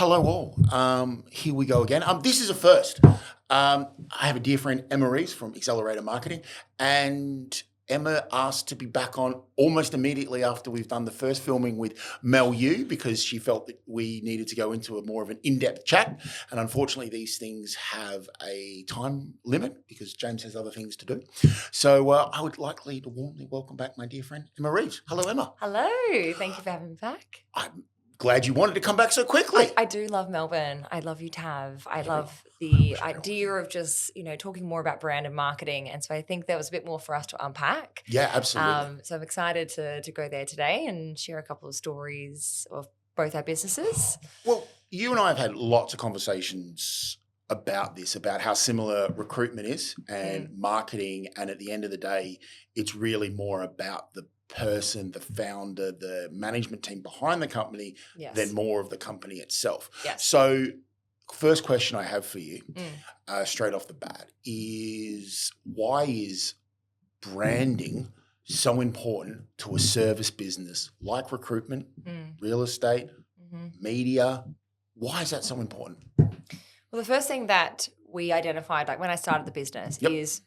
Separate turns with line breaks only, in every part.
Hello all. Here we go again. This is a first. I have a dear friend, Emma Reeves from Excelerate Marketing, and Emma asked to be back on almost immediately after we've done the first filming with Mel Yu, because she felt that we needed to go into a more of an in-depth chat. And unfortunately, these things have a time limit because James has other things to do. So I would like to warmly welcome back my dear friend, Emma Reeves. Hello, Emma.
Hello. Thank you for having me back.
I'm glad you wanted to come back so quickly.
I do love Melbourne. I love you, Tav. I love the idea of just, talking more about brand and marketing. And so I think there was a bit more for us to unpack.
Yeah, absolutely.
So I'm excited to go there today and share a couple of stories of both our businesses.
Well, you and I have had lots of conversations about this, about how similar recruitment is and marketing. And at the end of the day, it's really more about the person, the founder, the management team behind the company than more of the company itself.
Yes.
So first question I have for you straight off the bat is, why is branding so important to a service business like recruitment, real estate, media? Why is that so important?
Well, the first thing that we identified, like when I started the business, is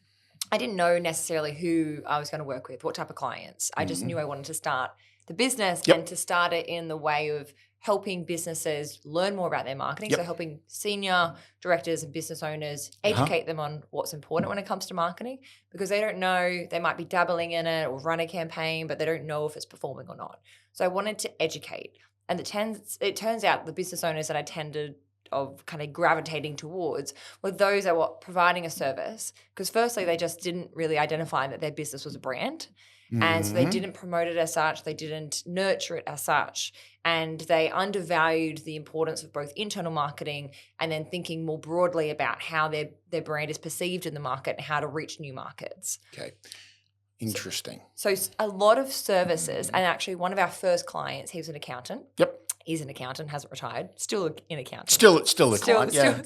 I didn't know necessarily who I was going to work with, what type of clients. I just knew I wanted to start the business and to start it in the way of helping businesses learn more about their marketing. So helping senior directors and business owners educate them on what's important when it comes to marketing, because they don't know, they might be dabbling in it or run a campaign, but they don't know if it's performing or not. So I wanted to educate. And it turns out the business owners that I tended of kind of gravitating towards were those that were providing a service, because firstly, they just didn't really identify that their business was a brand. And so they didn't promote it as such. They didn't nurture it as such. And they undervalued the importance of both internal marketing and then thinking more broadly about how their brand is perceived in the market and how to reach new markets.
Okay. Interesting.
So a lot of services, and actually one of our first clients, he was an accountant.
Yep.
He's an accountant, hasn't retired, still an accountant.
Still a client, yeah.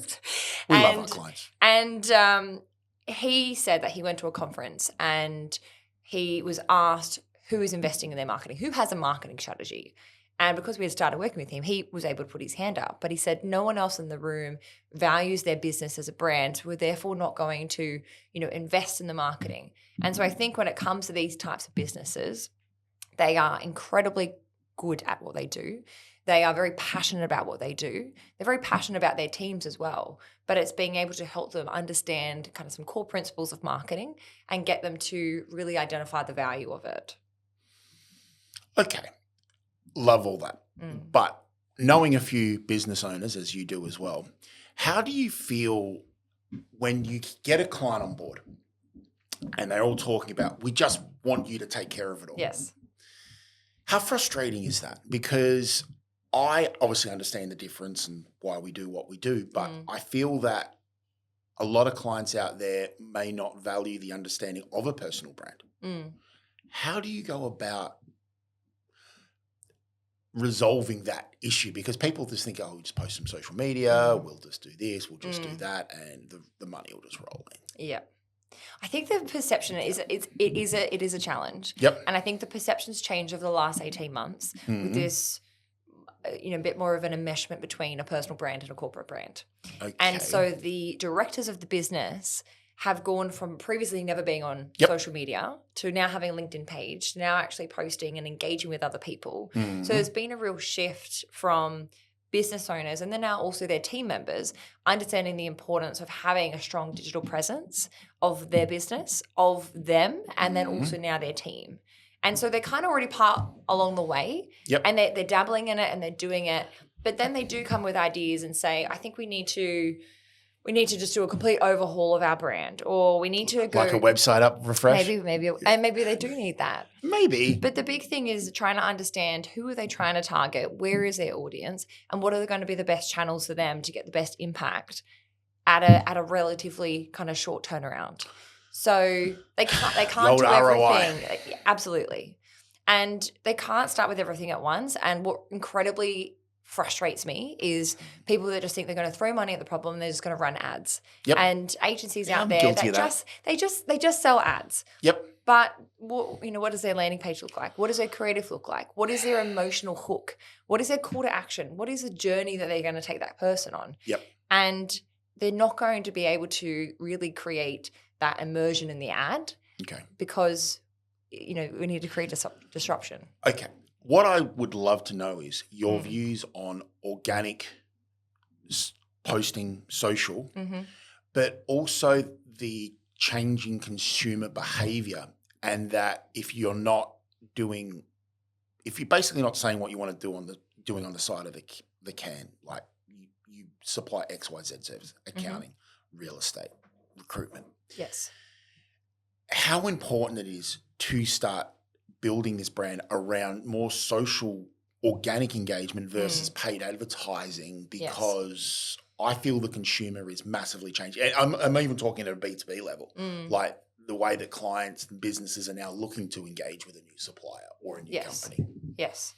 We love our clients.
And he said that he went to a conference and he was asked who is investing in their marketing, who has a marketing strategy. And because we had started working with him, he was able to put his hand up. But he said no one else in the room values their business as a brand, so we're therefore not going to, invest in the marketing. And so I think when it comes to these types of businesses, they are incredibly good at what they do. They are very passionate about what they do. They're very passionate about their teams as well. But it's being able to help them understand kind of some core principles of marketing and get them to really identify the value of it.
Okay. Love all that. But knowing a few business owners, as you do as well, how do you feel when you get a client on board and they're all talking about, we just want you to take care of it all?
Yes.
How frustrating is that? Because I obviously understand the difference and why we do what we do, but I feel that a lot of clients out there may not value the understanding of a personal brand. How do you go about resolving that issue? Because people just think, we'll just post some social media, we'll just do this, we'll just do that, and the money will just roll in.
Yeah. I think the perception is it is a challenge.
Yep.
And I think the perception's changed over the last 18 months with this a bit more of an enmeshment between a personal brand and a corporate brand.
Okay.
And so the directors of the business have gone from previously never being on social media to now having a LinkedIn page, to now actually posting and engaging with other people. So there's been a real shift from business owners and then now also their team members understanding the importance of having a strong digital presence of their business, of them, and then also now their team. And so they're kind of already part along the way and they're dabbling in it and they're doing it. But then they do come with ideas and say, I think we need to just do a complete overhaul of our brand, or we need to go
like a website up, refresh.
Maybe, and maybe they do need that.
Maybe.
But the big thing is trying to understand who are they trying to target, where is their audience, and what are going to be the best channels for them to get the best impact at a relatively kind of short turnaround. So they can't do everything. Absolutely. And they can't start with everything at once. And what incredibly frustrates me is people that just think they're going to throw money at the problem and they're just going to run ads.
Yep.
And agencies out
I'm
there
guilty
that
of
they just sell ads.
Yep.
But what does their landing page look like? What does their creative look like? What is their emotional hook? What is their call to action? What is the journey that they're going to take that person on?
Yep.
And they're not going to be able to really create that immersion in the ad.
Okay.
Because, we need to create disruption.
Okay. What I would love to know is your views on organic posting, social, but also the changing consumer behavior, and that if you're basically not saying what you want to do doing on the side of the can, like you supply XYZ service, accounting, real estate, recruitment.
Yes.
How important it is to start building this brand around more social, organic engagement versus paid advertising, because I feel the consumer is massively changing. And I'm even talking at a B2B level, like the way that clients and businesses are now looking to engage with a new supplier or a new company.
Yes.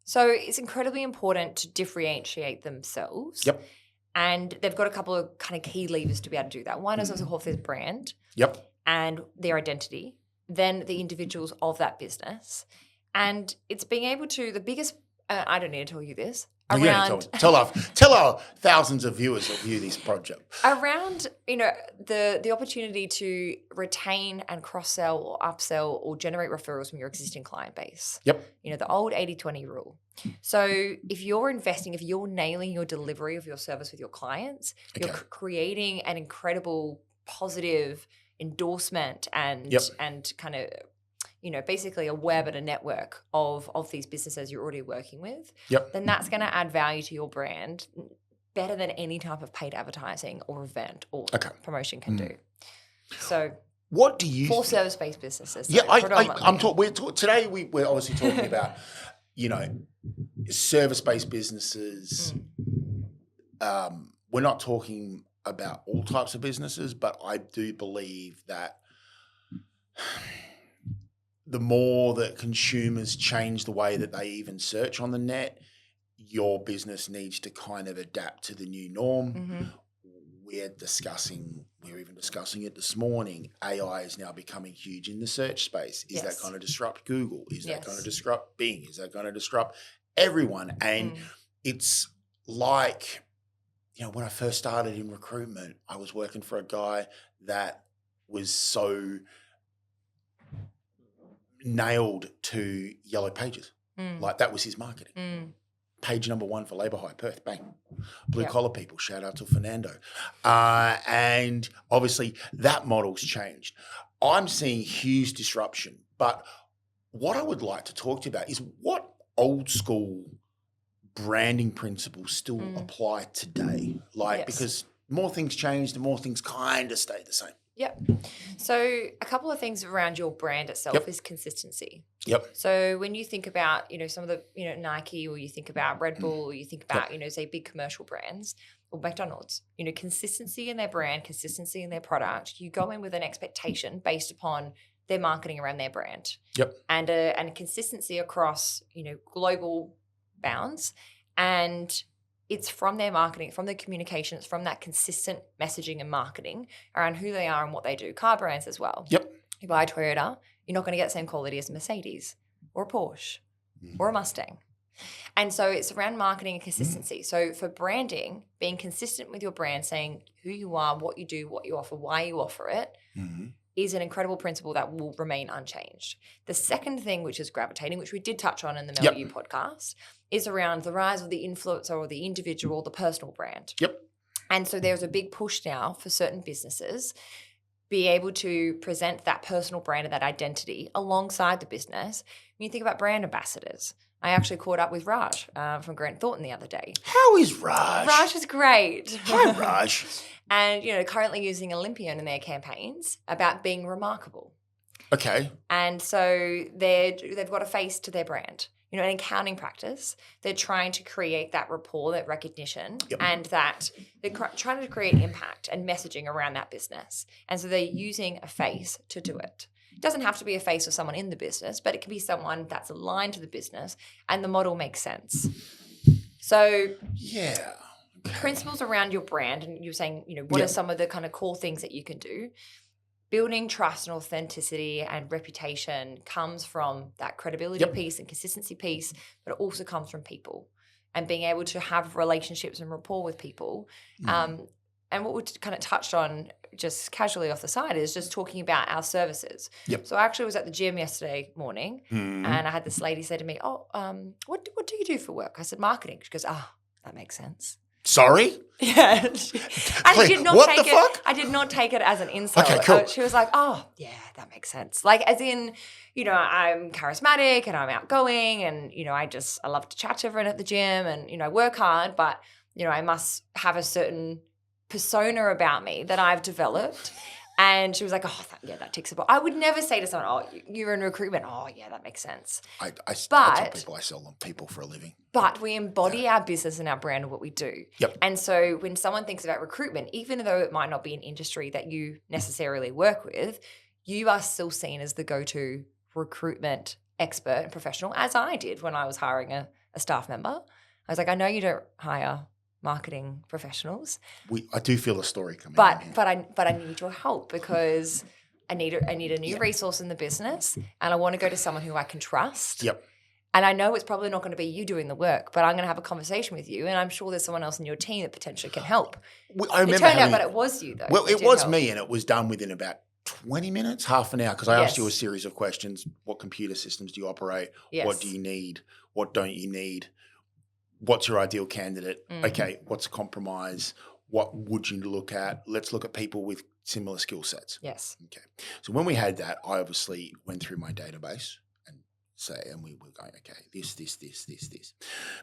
So it's incredibly important to differentiate themselves.
Yep.
And they've got a couple of kind of key levers to be able to do that. One is, of course, their brand.
Yep.
And their identity, then the individuals of that business. And it's being able to, the biggest, I don't need to tell you this,
tell our thousands of viewers who view this project.
Around, the opportunity to retain and cross-sell or upsell or generate referrals from your existing client base.
Yep.
The old 80-20 rule. So if you're nailing your delivery of your service with your clients, you're creating an incredible positive endorsement and kind of, basically a web and a network of these businesses you're already working with, then that's going to add value to your brand better than any type of paid advertising or event or promotion can do. So
what do you
for service-based businesses?
Today we're obviously talking about, service-based businesses. We're not talking about all types of businesses, but I do believe that the more that consumers change the way that they even search on the net, your business needs to kind of adapt to the new norm. We're even discussing it this morning. AI is now becoming huge in the search space. Is that going to disrupt Google? Is that going to disrupt Bing? Is that going to disrupt everyone? And it's like, when I first started in recruitment, I was working for a guy that was so nailed to yellow pages. Like that was his marketing. Page number 1 for labour hire, Perth, bang. Blue collar people, shout out to Fernando. And obviously that model's changed. I'm seeing huge disruption, but what I would like to talk to you about is what old school branding principles still apply today. Because more things change, the more things kind of stay the same.
Yep. So a couple of things around your brand itself is consistency.
Yep.
So when you think about, some of the, Nike, or you think about Red Bull, or you think about, say big commercial brands or McDonald's, consistency in their brand, consistency in their product, you go in with an expectation based upon their marketing around their brand.
Yep.
And consistency across, global bounds, and it's from their marketing, from their communications, from that consistent messaging and marketing around who they are and what they do. Car brands as well.
Yep.
You buy a Toyota, you're not going to get the same quality as a Mercedes or a Porsche or a Mustang. And so it's around marketing and consistency. So for branding, being consistent with your brand, saying who you are, what you do, what you offer, why you offer it, is an incredible principle that will remain unchanged. The second thing, which is gravitating, which we did touch on in the Mel U podcast, is around the rise of the influencer or the individual, the personal brand.
Yep.
And so there's a big push now for certain businesses be able to present that personal brand and that identity alongside the business. When you think about brand ambassadors, I actually caught up with Raj from Grant Thornton the other day.
How is Raj?
Raj is great.
Hi, Raj.
And, currently using Olympian in their campaigns about being remarkable.
Okay.
And so they've got a face to their brand. In accounting practice, they're trying to create that rapport, that recognition, and that they're trying to create impact and messaging around that business. And so they're using a face to do it. It doesn't have to be a face of someone in the business, but it can be someone that's aligned to the business, and the model makes sense. So
Yeah. Okay.
principles around your brand, and you're saying, what are some of the kind of core things that you can do? Building trust and authenticity and reputation comes from that credibility piece and consistency piece, but it also comes from people and being able to have relationships and rapport with people. And what we kind of touched on just casually off the side is just talking about our services. So I actually was at the gym yesterday morning and I had this lady say to me, what do you do for work? I said, marketing. She goes, that makes sense.
Sorry?
Yeah. I did not
what
take
the fuck?
I did not take it as an insult.
Okay, cool.
She was like, yeah, that makes sense. Like, as in, I'm charismatic and I'm outgoing and, I love to chat to everyone at the gym and, I work hard, but, I must have a certain persona about me that I've developed. And she was like, that ticks the box. I would never say to someone, you're in recruitment. Oh, yeah, that makes sense.
I tell people I sell them people for a living.
But we embody our business and our brand and what we do. And so when someone thinks about recruitment, even though it might not be an industry that you necessarily work with, you are still seen as the go-to recruitment expert and professional, as I did when I was hiring a staff member. I was like, I know you don't hire marketing professionals.
I do feel a story coming.
But I need your help because I need a new resource in the business, and I want to go to someone who I can trust. And I know it's probably not going to be you doing the work, but I'm going to have a conversation with you, and I'm sure there's someone else in your team that potentially can help. It turned out, but it was you though.
Well, it was me, and it was done within about 20 minutes, half an hour, because I asked you a series of questions. What computer systems do you operate? What do you need? What don't you need? What's your ideal candidate? Okay, what's a compromise? What would you look at? Let's look at people with similar skill sets.
Yes.
Okay. So when we had that, I obviously went through my database and we were going, okay, this.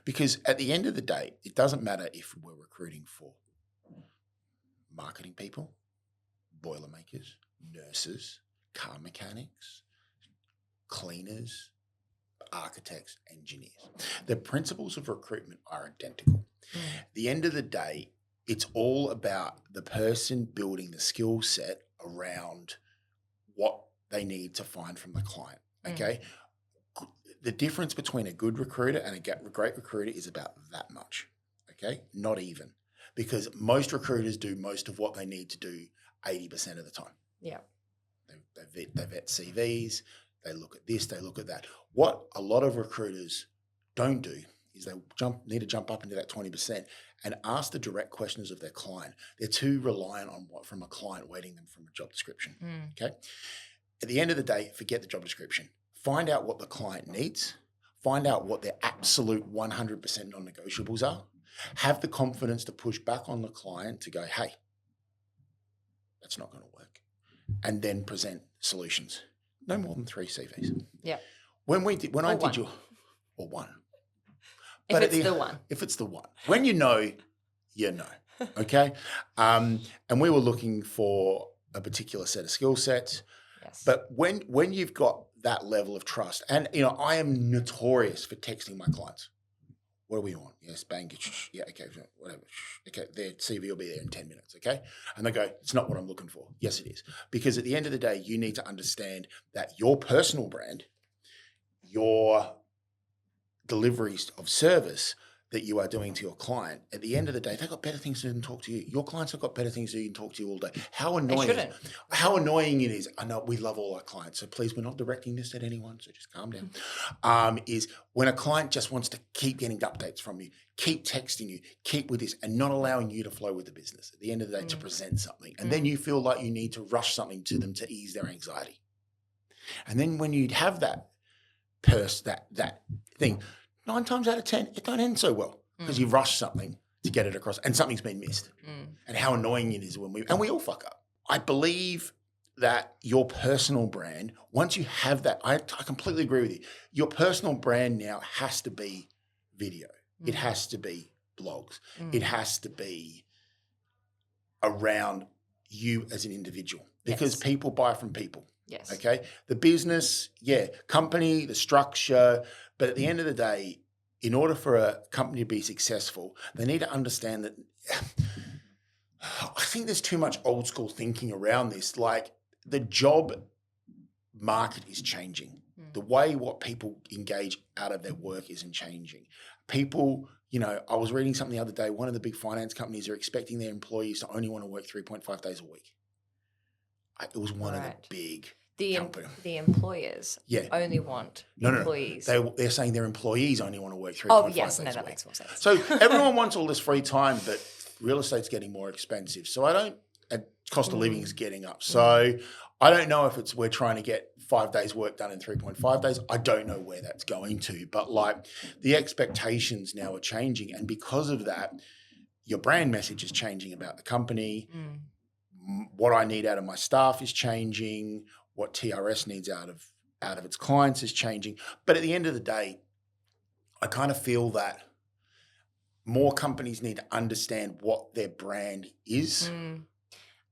Because at the end of the day, it doesn't matter if we're recruiting for marketing people, boilermakers, nurses, car mechanics, cleaners, architects, engineers. The principles of recruitment are identical. At the end of the day, it's all about the person building the skill set around what they need to find from the client, okay? The difference between a good recruiter and a great recruiter is about that much, okay? Not even, because most recruiters do most of what they need to do 80% of the time.
Yeah.
They vet CVs, they look at this, they look at that. What a lot of recruiters don't do is they need to jump up into that 20% and ask the direct questions of their client. They're too reliant on what from a client waiting them from a job description, okay? At the end of the day, forget the job description. Find out what the client needs. Find out what their absolute 100% non-negotiables are. Have the confidence to push back on the client to go, hey, that's not going to work. And then present solutions. No more than 3 CVs.
Yeah.
When I did or one.
But if
it's the one. When you know, you know. Okay? And we were looking for a particular set of skill sets.
Yes.
But when you've got that level of trust, and I am notorious for texting my clients. What do we want? Yes, bang, yeah, okay, whatever. Okay, their CV will be there in 10 minutes, okay? And they go, it's not what I'm looking for. Yes, it is. Because at the end of the day, you need to understand that your personal brand, your deliveries of service that you are doing to your client, at the end of the day, they've got better things to do than talk to you. Your clients have got better things to do than talk to you all day. How annoying it is. I know we love all our clients, so please, we're not directing this at anyone, so just calm down. Is when a client just wants to keep getting updates from you, keep texting you, keep with this, and not allowing you to flow with the business. At the end of the day, to present something. And then you feel like you need to rush something to them to ease their anxiety. And then when you have that that thing, 9 times out of 10, it don't end so well because you rush something to get it across and something's been missed. And how annoying it is when we all fuck up. I believe that your personal brand, once you have that, I completely agree with you. Your personal brand now has to be video. It has to be blogs. It has to be around you as an individual because people buy from people.
Yes.
Okay. The business, company, the structure. But at the end of the day, in order for a company to be successful, they need to understand that I think there's too much old school thinking around this. Like the job market is changing. The way what people engage out of their work isn't changing. People I was reading something the other day. One of the big finance companies are expecting their employees to only want to work 3.5 days a week. It was one of the big companies.
The employers only want employees.
They're saying their employees only want to work 3.5 days a week.
That makes more sense.
So everyone wants all this free time, but real estate's getting more expensive. So cost of living is getting up. So I don't know if we're trying to get 5 days work done in 3.5 days. I don't know where that's going to, but the expectations now are changing. And because of that, your brand message is changing about the company. What I need out of my staff is changing. What TRS needs out of its clients is changing. But at the end of the day, I kind of feel that more companies need to understand what their brand is.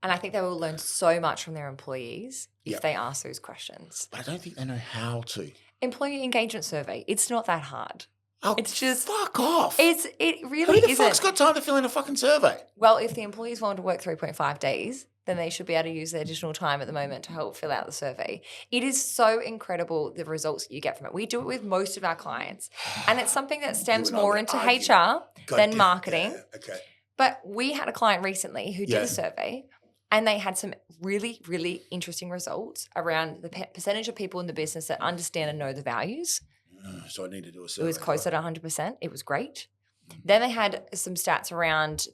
And I think they will learn so much from their employees if they ask those questions.
But I don't think they know how to.
Employee engagement survey. It's not that hard.
Oh,
it's just
fuck off.
It really isn't.
Who the fuck's got time to fill in a fucking survey?
Well, if the employees want to work 3.5 days, then they should be able to use their additional time at the moment to help fill out the survey. It is so incredible the results that you get from it. We do it with most of our clients, and it's something that stems more into HR than marketing.
Yeah, okay.
But we had a client recently who did a survey, and they had some really, really interesting results around the percentage of people in the business that understand and know the values.
So I need to do a survey.
It was closer to 100%. It was great. Then they had some stats around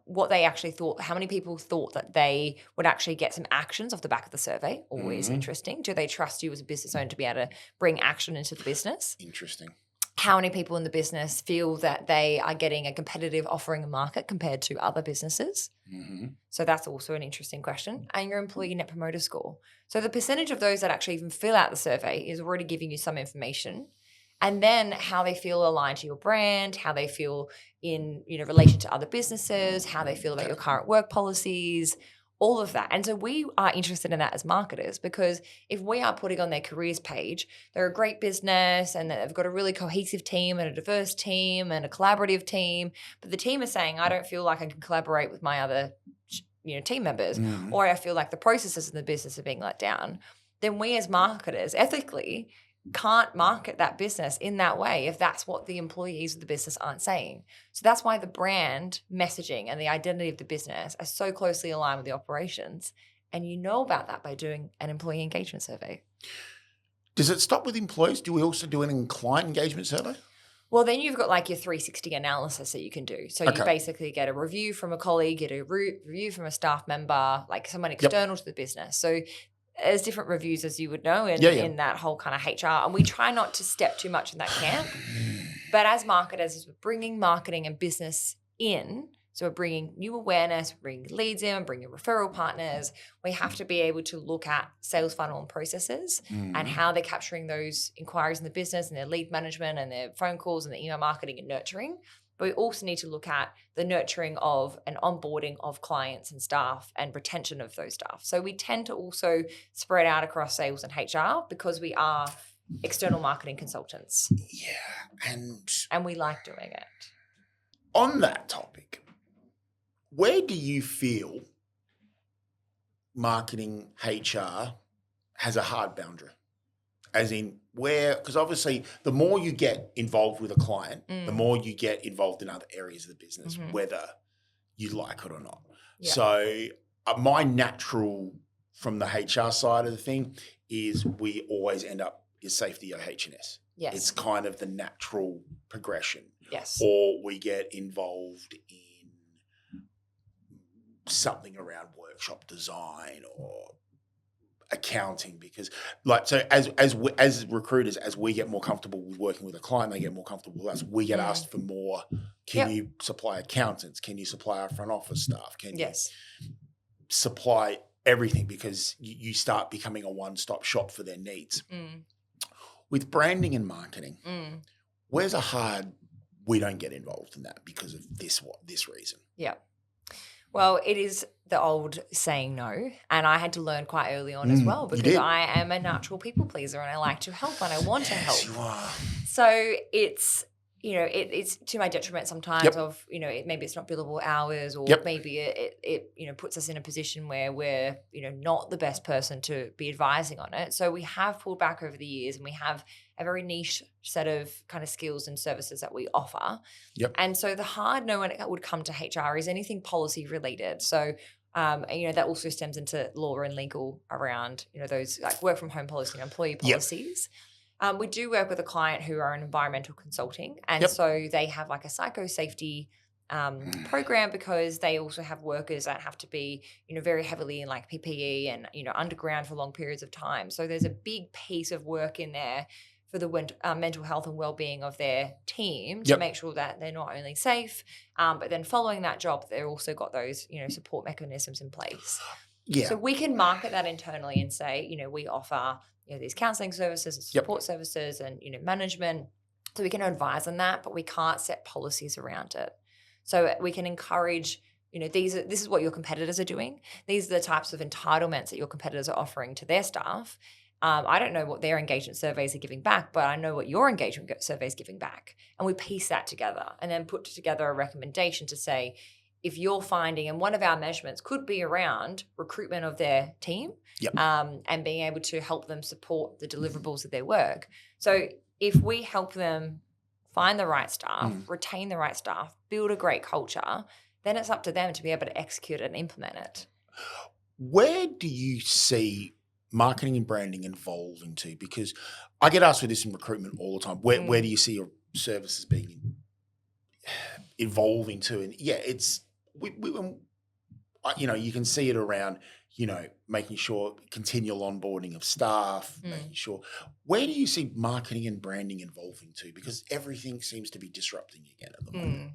what they actually thought, how many people thought that they would actually get some actions off the back of the survey. Always interesting. Do they trust you as a business owner to be able to bring action into the business?
Interesting.
How many people in the business feel that they are getting a competitive offering in market compared to other businesses? So that's also an interesting question. And your employee net promoter score. So the percentage of those that actually even fill out the survey is already giving you some information. And then how they feel aligned to your brand, how they feel in relation to other businesses, how they feel about your current work policies, all of that. And so we are interested in that as marketers, because if we are putting on their careers page, they're a great business and they've got a really cohesive team and a diverse team and a collaborative team, but the team is saying, I don't feel like I can collaborate with my other team members, or I feel like the processes in the business are being let down, then we as marketers ethically can't market that business in that way if that's what the employees of the business aren't saying. So that's why the brand messaging and the identity of the business are so closely aligned with the operations. And you know about that by doing an employee engagement survey.
Does it stop with employees? Do we also do an client engagement survey?
Well, then you've got like your 360 analysis that you can do. So you basically get a review from a colleague, get a review from a staff member, like someone external to the business. So there's different reviews, as you would know, in that whole kind of HR. And we try not to step too much in that camp. But as marketers, as we're bringing marketing and business in, so we're bringing new awareness, bringing leads in, bringing referral partners, we have to be able to look at sales funnel and processes and how they're capturing those inquiries in the business and their lead management and their phone calls and their email marketing and nurturing. But we also need to look at the nurturing of and onboarding of clients and staff and retention of those staff. So we tend to also spread out across sales and HR because we are external marketing consultants.
Yeah.
And we like doing it.
On that topic, where do you feel marketing HR has a hard boundary? As in because obviously the more you get involved with a client, the more you get involved in other areas of the business, whether you like it or not. Yeah. So my natural from the HR side of the thing is we always end up is safety OH&S.
Yes.
It's kind of the natural progression.
Yes.
Or we get involved in something around workshop design or accounting, because as recruiters, as we get more comfortable with working with a client, they get more comfortable with us. We get asked for more. Can you supply accountants? Can you supply our front office staff? Can you supply everything? Because you start becoming a one-stop shop for their needs. With branding and marketing, where's a hard we don't get involved in that because of this reason?
Yeah. Well, it is the old saying no, and I had to learn quite early on as well, because I am a natural people pleaser and I like to help and I want to help.
You are.
So it's it's to my detriment sometimes of, maybe it's not billable hours, or maybe it puts us in a position where we're, not the best person to be advising on it. So we have pulled back over the years, and we have a very niche set of kind of skills and services that we offer. And so the hard no when it would come to HR is anything policy related. So that also stems into law and legal around, those like work from home policy and employee policies. We do work with a client who are in environmental consulting, and so they have like a psycho-safety program, because they also have workers that have to be, very heavily in like PPE and, underground for long periods of time. So there's a big piece of work in there for the mental health and well-being of their team to make sure that they're not only safe, but then following that job, they've also got those, support mechanisms in place. So we can market that internally and say, we offer these counselling services and support services and, management. So we can advise on that, but we can't set policies around it. So we can encourage, this is what your competitors are doing. These are the types of entitlements that your competitors are offering to their staff. I don't know what their engagement surveys are giving back, but I know what your engagement survey is giving back. And we piece that together and then put together a recommendation to say, if you're finding, and one of our measurements could be around recruitment of their team and being able to help them support the deliverables of their work. So if we help them find the right staff, retain the right staff, build a great culture, then it's up to them to be able to execute and implement it.
Where do you see marketing and branding evolving to? Because I get asked for this in recruitment all the time. Where do you see your services being evolving to? And it's you can see it around, making sure continual onboarding of staff, making sure. Where do you see marketing and branding evolving to? Because everything seems to be disrupting again at the moment.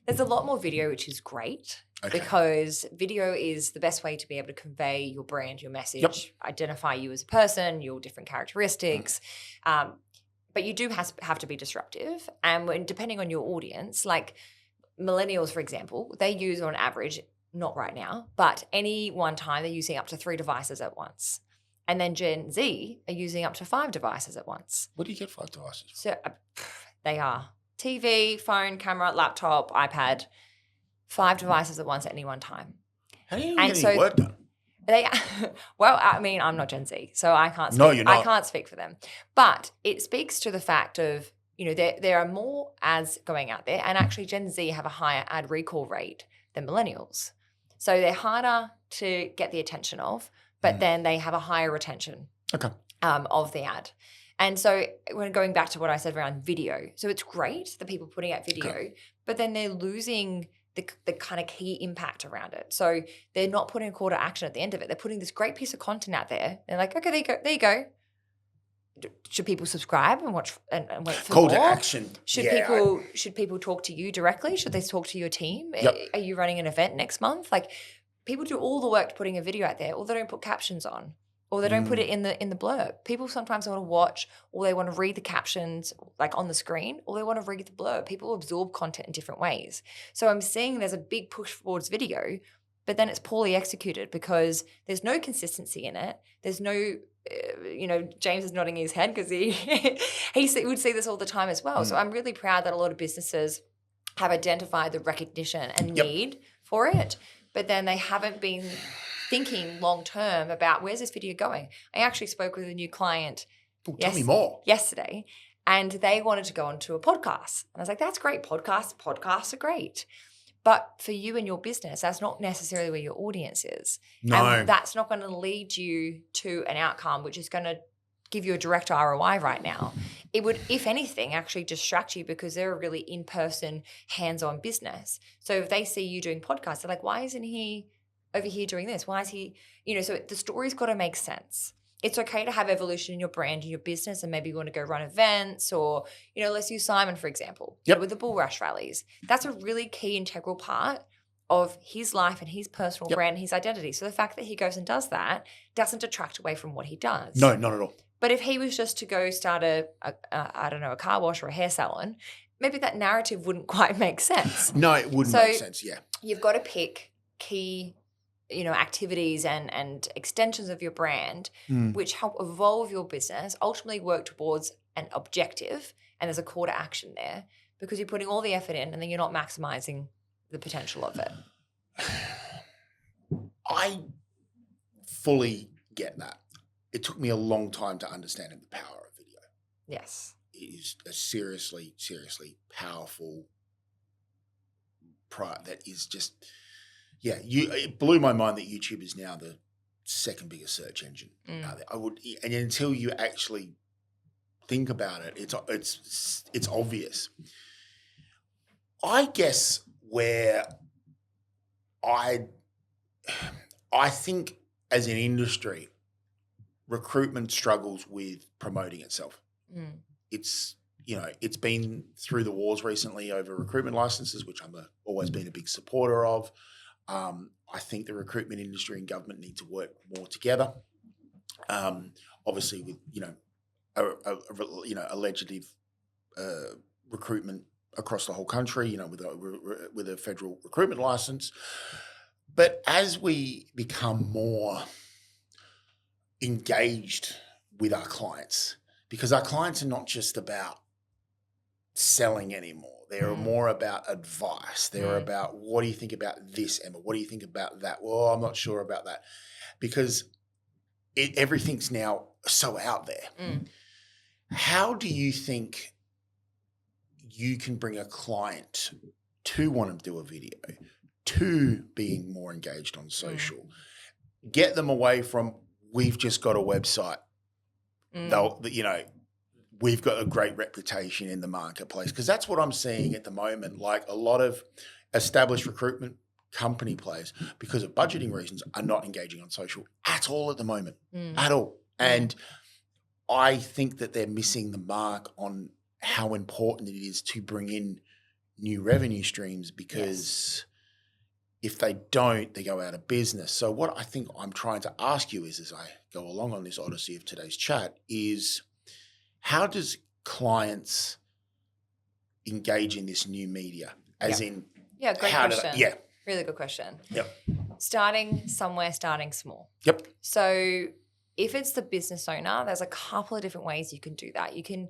There's a lot more video, which is great, because video is the best way to be able to convey your brand, your message, identify you as a person, your different characteristics. But you do have to be disruptive. And depending on your audience, like millennials, for example, they use on average, not right now, but any one time they're using up to 3 devices at once. And then Gen Z are using up to 5 devices at once.
Where do you get 5 devices?
So they are TV, phone, camera, laptop, iPad, 5 devices at once at any one time.
How do you get any work done?
I'm not Gen Z, so I can't speak.
No, you're not.
I can't speak for them. But it speaks to the fact of, there are more ads going out there, and actually Gen Z have a higher ad recall rate than millennials. So they're harder to get the attention of, but then they have a higher retention of the ad. And so when going back to what I said around video, so it's great that people are putting out video, but then they're losing the kind of key impact around it. So they're not putting a call to action at the end of it. They're putting this great piece of content out there. They're like, okay, there you go. Should people subscribe and watch and wait for
call
more?
To action?
Should people talk to you directly? Should they talk to your team? Are you running an event next month? Like, people do all the work to putting a video out there, or they don't put captions on, or they don't put it in the blurb. People sometimes want to watch, or they want to read the captions like on the screen, or they want to read the blurb. People absorb content in different ways. So I'm seeing there's a big push towards video, but then it's poorly executed because there's no consistency in it. There's no, James is nodding his head because he would see this all the time as well. So I'm really proud that a lot of businesses have identified the recognition and need for it, but then they haven't been thinking long term about where's this video going. I actually spoke with a new client
tell me more.
Yesterday, and they wanted to go onto a podcast. And I was like, that's great. Podcasts are great. But for you and your business, that's not necessarily where your audience is.
No.
And that's not going to lead you to an outcome which is going to give you a direct ROI right now. It would, if anything, actually distract you because they're a really in-person, hands-on business. So if they see you doing podcasts, they're like, why isn't he over here doing this? Why is he, so the story's got to make sense. It's okay to have evolution in your brand and your business, and maybe you want to go run events, or, let's use Simon, for example, with the Bull Rush rallies. That's a really key integral part of his life and his personal brand and his identity. So the fact that he goes and does that doesn't detract away from what he does.
No, not at all.
But if he was just to go start a car wash or a hair salon, maybe that narrative wouldn't quite make sense.
No, it wouldn't make sense,
You've got to pick key activities and extensions of your brand, which help evolve your business, ultimately work towards an objective, and there's a call to action there, because you're putting all the effort in and then you're not maximizing the potential of it.
I fully get that. It took me a long time to understand the power of video.
Yes.
It is a seriously, seriously powerful product that is just, it blew my mind that YouTube is now the second biggest search engine out there. And until you actually think about it, it's obvious. I guess where I think as an industry, recruitment struggles with promoting itself. It's been through the wars recently over recruitment licenses, which I've always been a big supporter of. I think the recruitment industry and government need to work more together. Obviously, with a legislative recruitment across the whole country, with a federal recruitment license. But as we become more engaged with our clients, because our clients are not just about selling anymore. They're more about advice. They're about, what do you think about this, Emma? What do you think about that? Well, I'm not sure about that. Because everything's now so out there. How do you think you can bring a client to want to do a video, to being more engaged on social, get them away from, we've just got a website. We've got a great reputation in the marketplace, because that's what I'm seeing at the moment. Like, a lot of established recruitment company players, because of budgeting reasons, are not engaging on social at all at the moment, at all. And I think that they're missing the mark on how important it is to bring in new revenue streams, because if they don't, they go out of business. So what I think I'm trying to ask you is, as I go along on this odyssey of today's chat, is how does clients engage in this new media? As in,
great question. Really good question. Starting somewhere, starting small. So if it's the business owner, there's a couple of different ways you can do that. You can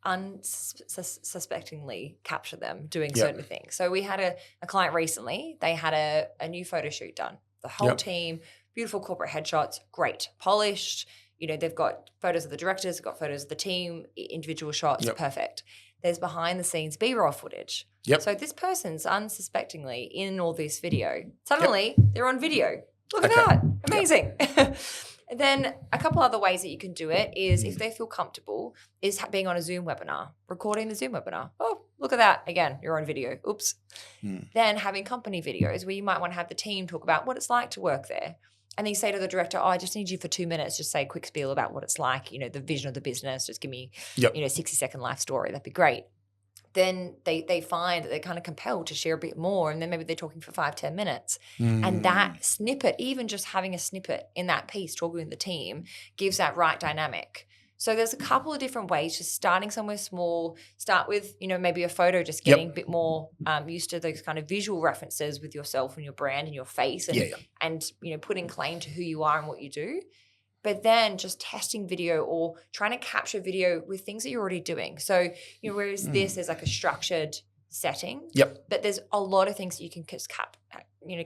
unsuspectingly capture them doing certain things. So we had a client recently. They had a new photo shoot done. The whole team, beautiful corporate headshots, great, polished. They've got photos of the directors, they've got photos of the team, individual shots, perfect. There's behind the scenes B-roll footage. So this person's unsuspectingly in all this video. Suddenly they're on video. Look at that. Amazing. And then a couple other ways that you can do it is, if they feel comfortable, is being on a Zoom webinar, recording the Zoom webinar. Oh, look at that. Again, you're on video. Oops. Then having company videos where you might want to have the team talk about what it's like to work there. And then you say to the director, I just need you for 2 minutes, just say a quick spiel about what it's like, the vision of the business, just give me, 60-second life story. That'd be great. Then they find that they're kind of compelled to share a bit more, and then maybe they're talking for 5-10 minutes. And that snippet, even just having a snippet in that piece, talking with the team, gives that right dynamic. So there's a couple of different ways, just starting somewhere small. Start with, maybe a photo, just getting a bit more used to those kind of visual references with yourself and your brand and your face, and putting claim to who you are and what you do. But then just testing video or trying to capture video with things that you're already doing. So, whereas this is like a structured setting, but there's a lot of things that you can just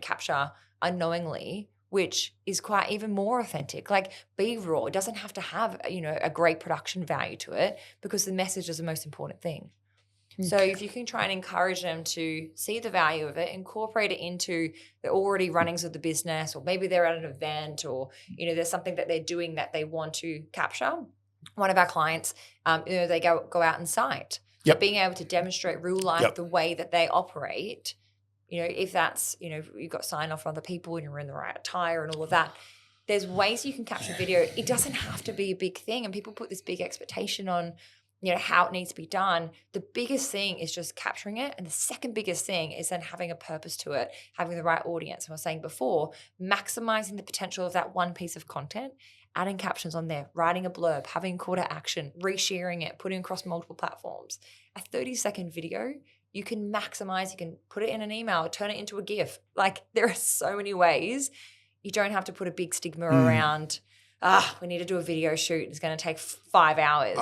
capture unknowingly, which is quite even more authentic. Like, be raw. It doesn't have to have, a great production value to it, because the message is the most important thing. So if you can try and encourage them to see the value of it, incorporate it into the already runnings of the business, or maybe they're at an event, or, there's something that they're doing that they want to capture. One of our clients, they go out and site. Being able to demonstrate real life the way that they operate, if that's, you've got sign off from other people and you're in the right attire and all of that, there's ways you can capture video. It doesn't have to be a big thing. And people put this big expectation on, how it needs to be done. The biggest thing is just capturing it. And the second biggest thing is then having a purpose to it, having the right audience. And I was saying before, maximizing the potential of that one piece of content, adding captions on there, writing a blurb, having call to action, resharing it, putting across multiple platforms. A 30-second video, you can maximize, you can put it in an email, turn it into a GIF. Like, there are so many ways. You don't have to put a big stigma around we need to do a video shoot. It's going to take 5 hours.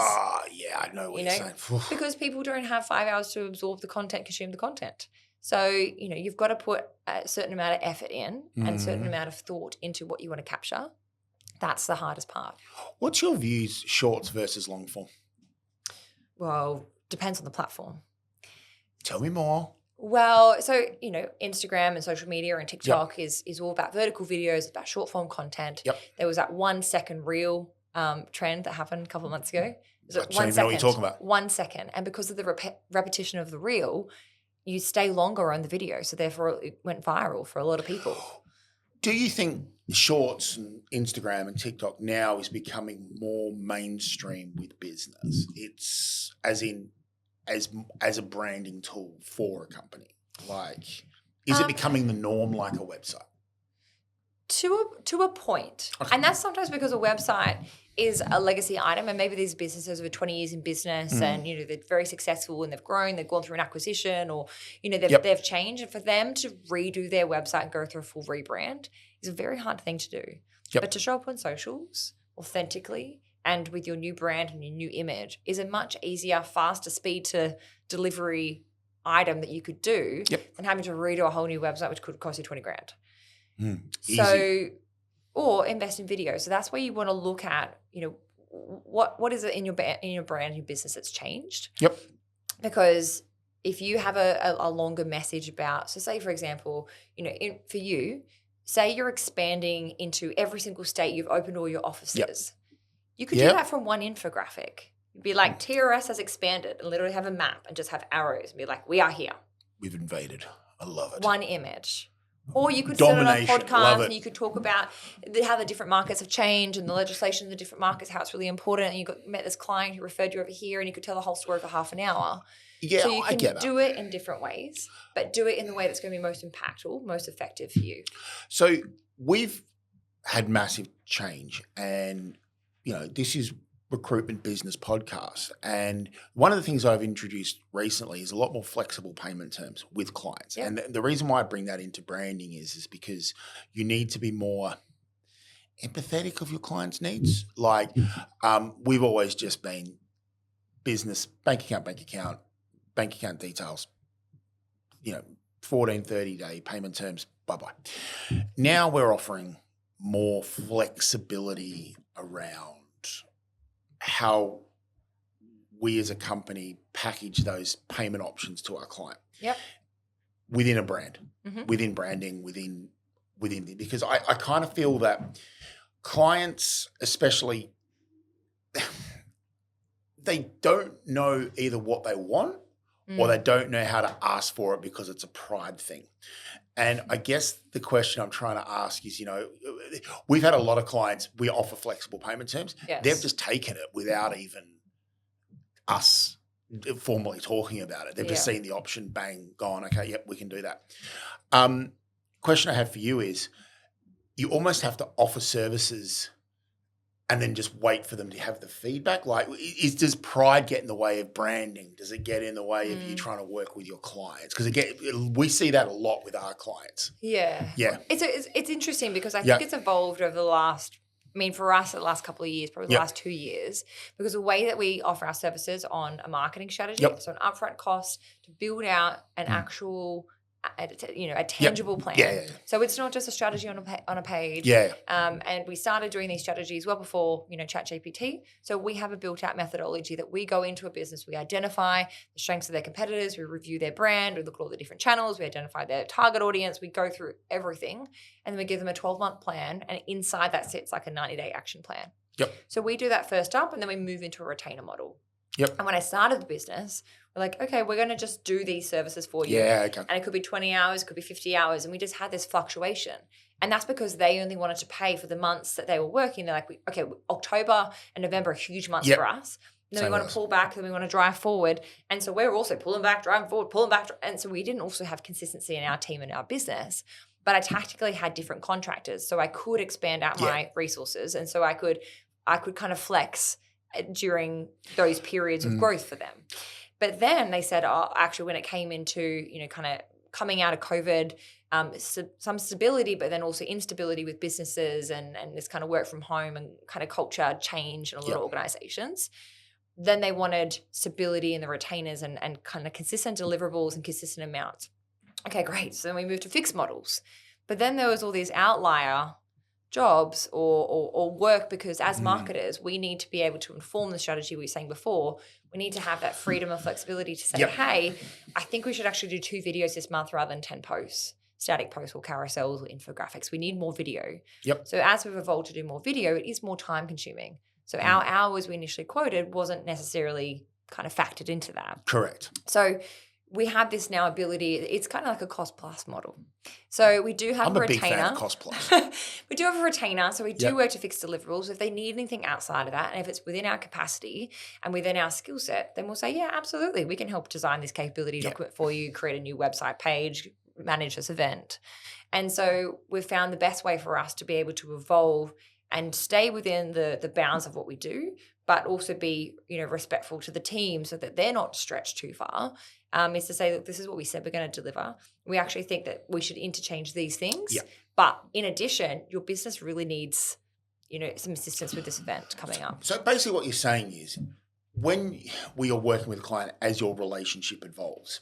Yeah, I know what you're saying.
Because people don't have 5 hours to absorb the content, consume the content. So, you've got to put a certain amount of effort in and a certain amount of thought into what you want to capture. That's the hardest part.
What's your views, shorts versus long form?
Well, depends on the platform.
Tell me more.
Well, so, Instagram and social media and TikTok is all about vertical videos, about short form content.
Yep.
There was that 1 second reel trend that happened a couple of months ago.
I don't even know what you're talking about.
1 second. And because of the repetition of the reel, you stay longer on the video. So therefore it went viral for a lot of people.
Do you think shorts and Instagram and TikTok now is becoming more mainstream with business? It's as a branding tool for a company. Like, is it becoming the norm like a website?
To a point. Okay. And that's sometimes because a website is a legacy item, and maybe these businesses over 20 years in business and, they're very successful and they've grown, they've gone through an acquisition or, they've changed. And for them to redo their website and go through a full rebrand is a very hard thing to do. Yep. But to show up on socials authentically and with your new brand and your new image is a much easier, faster speed to delivery item that you could do than having to redo a whole new website, which could cost you 20 grand. So, or invest in video. So that's where you want to look at, what is it in your brand, your business that's changed?
Yep.
Because if you have a longer message about, so say for example, for you, say you're expanding into every single state, you've opened all your offices. Yep. You could do that from one infographic. It'd be like TRS has expanded and literally have a map and just have arrows and be like, we are here.
We've invaded. I love it.
One image. Or you could sit on a podcast and you could talk about how the different markets have changed and the legislation in the different markets, how it's really important. And you met this client who referred you over here and you could tell the whole story for half an hour.
Yeah,
so you
I get that.
do it in different ways, but do it in the way that's going to be most impactful, most effective for you.
So we've had massive change and, this is Recruitment Business Podcast. And one of the things I've introduced recently is a lot more flexible payment terms with clients. Yep. And the reason why I bring that into branding is because you need to be more empathetic of your clients' needs. Like we've always just been business, bank account details, 14, 30-day payment terms, bye-bye. Now we're offering more flexibility around how we as a company package those payment options to our client.
Yep.
Within a brand, within branding, because I kind of feel that clients, especially, they don't know either what they want or they don't know how to ask for it because it's a pride thing. And I guess the question I'm trying to ask is, we've had a lot of clients, we offer flexible payment terms. Yes. They've just taken it without even us formally talking about it. They've just seen the option, bang, gone, okay, yep, we can do that. Question I have for you is, you almost have to offer services and then just wait for them to have the feedback? Like, does pride get in the way of branding? Does it get in the way of you trying to work with your clients? Because we see that a lot with our clients.
Yeah. Yeah. It's interesting because I think it's evolved over the last, for us, the last couple of years, probably the last 2 years, because the way that we offer our services on a marketing strategy, so an upfront cost to build out an actual a tangible plan. Yeah. So it's not just a strategy on a page. Yeah. And we started doing these strategies well before, ChatGPT. So we have a built out methodology that we go into a business, we identify the strengths of their competitors, we review their brand, we look at all the different channels, we identify their target audience, we go through everything, and then we give them a 12-month plan, and inside that sits like a 90-day action plan. Yep. So we do that first up, and then we move into a retainer model. Yep. And when I started the business, we're like, okay, we're going to just do these services for you. Yeah, okay. And it could be 20 hours, it could be 50 hours. And we just had this fluctuation. And that's because they only wanted to pay for the months that they were working. They're like, okay, October and November are huge months for us. And then we want to pull back, then we want to drive forward. And so we're also pulling back, driving forward, pulling back. And so we didn't also have consistency in our team and our business. But I tactically had different contractors. So I could expand out my resources. And so I could kind of flex during those periods of growth for them. But then they said, actually, when it came into, kind coming out of COVID, some stability, but then also instability with businesses and this kind of work from home and kind of culture change in a lot of organizations. Then they wanted stability in the retainers and kind of consistent deliverables and consistent amounts. Okay, great. So then we moved to fixed models. But then there was all these outlier jobs or work, because as marketers, we need to be able to inform the strategy we were saying before. We need to have that freedom and flexibility to say, hey, I think we should actually do 2 videos this month rather than 10 posts, static posts or carousels or infographics. We need more video. So as we've evolved to do more video, it is more time consuming. So our hours we initially quoted wasn't necessarily kind of factored into that.
Correct.
So we have this now ability. It's kind of like a cost plus model. So we do have a retainer.
I'm a big fan of cost plus.
We do have a retainer. So we do work to fix deliverables. If they need anything outside of that, and if it's within our capacity and within our skill set, then we'll say, yeah, absolutely. We can help design this capability document for you, create a new website page, manage this event. And so we've found the best way for us to be able to evolve and stay within the bounds of what we do, but also be, respectful to the team so that they're not stretched too far, is to say, look, this is what we said we're going to deliver. We actually think that we should interchange these things. But in addition, your business really needs, some assistance with this event coming up.
So basically what you're saying is when we are working with a client, as your relationship evolves,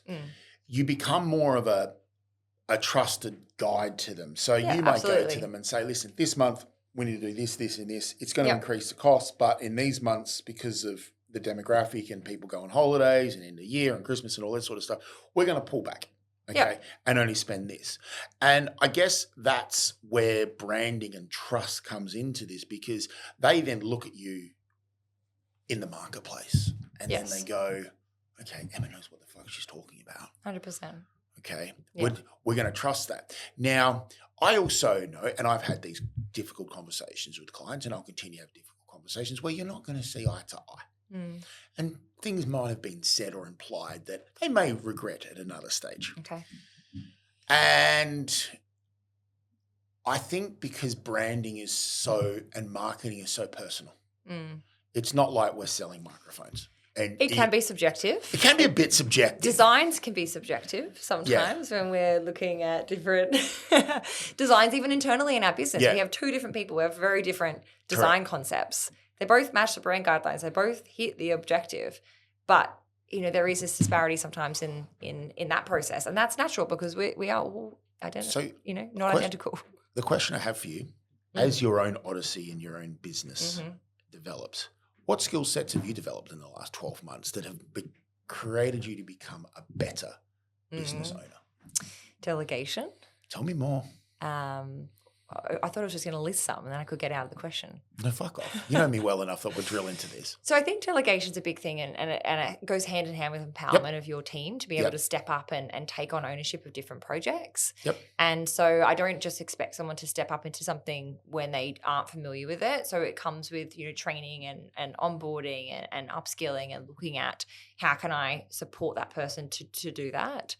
you become more of a trusted guide to them. So you might go to them and say, listen, this month, we need to do this, this, and this. It's going to increase the cost, but in these months, because of the demographic and people go on holidays and end of year and Christmas and all that sort of stuff, we're going to pull back, and only spend this. And I guess that's where branding and trust comes into this, because they then look at you in the marketplace and then they go, okay, Emma knows what the fuck she's talking about.
100%.
Okay, we're going to trust that. Now, I also know, and I've had these difficult conversations with clients, and I'll continue to have difficult conversations where you're not going to see eye to eye. And things might have been said or implied that they may regret at another stage.
Okay.
And I think because branding is and marketing is so personal, it's not like we're selling microphones. And
it can be subjective.
It can be a bit subjective.
Designs can be subjective sometimes when we're looking at different designs, even internally in our business. We have 2 different people. We have very different design concepts. They both match the brand guidelines. They both hit the objective. But, there is this disparity sometimes in that process. And that's natural because we are all identical, not identical.
The question I have for you, as your own odyssey in your own business develops, what skill sets have you developed in the last 12 months that have created you to become a better business owner?
Delegation.
Tell me more.
I thought I was just going to list some and then I could get out of the question.
No, fuck off. You know me well enough that we'll drill into this.
So I think delegation's a big thing and it goes hand in hand with empowerment of your team to be able to step up and take on ownership of different projects. And so I don't just expect someone to step up into something when they aren't familiar with it. So it comes with, training and onboarding and upskilling and looking at how can I support that person to do that.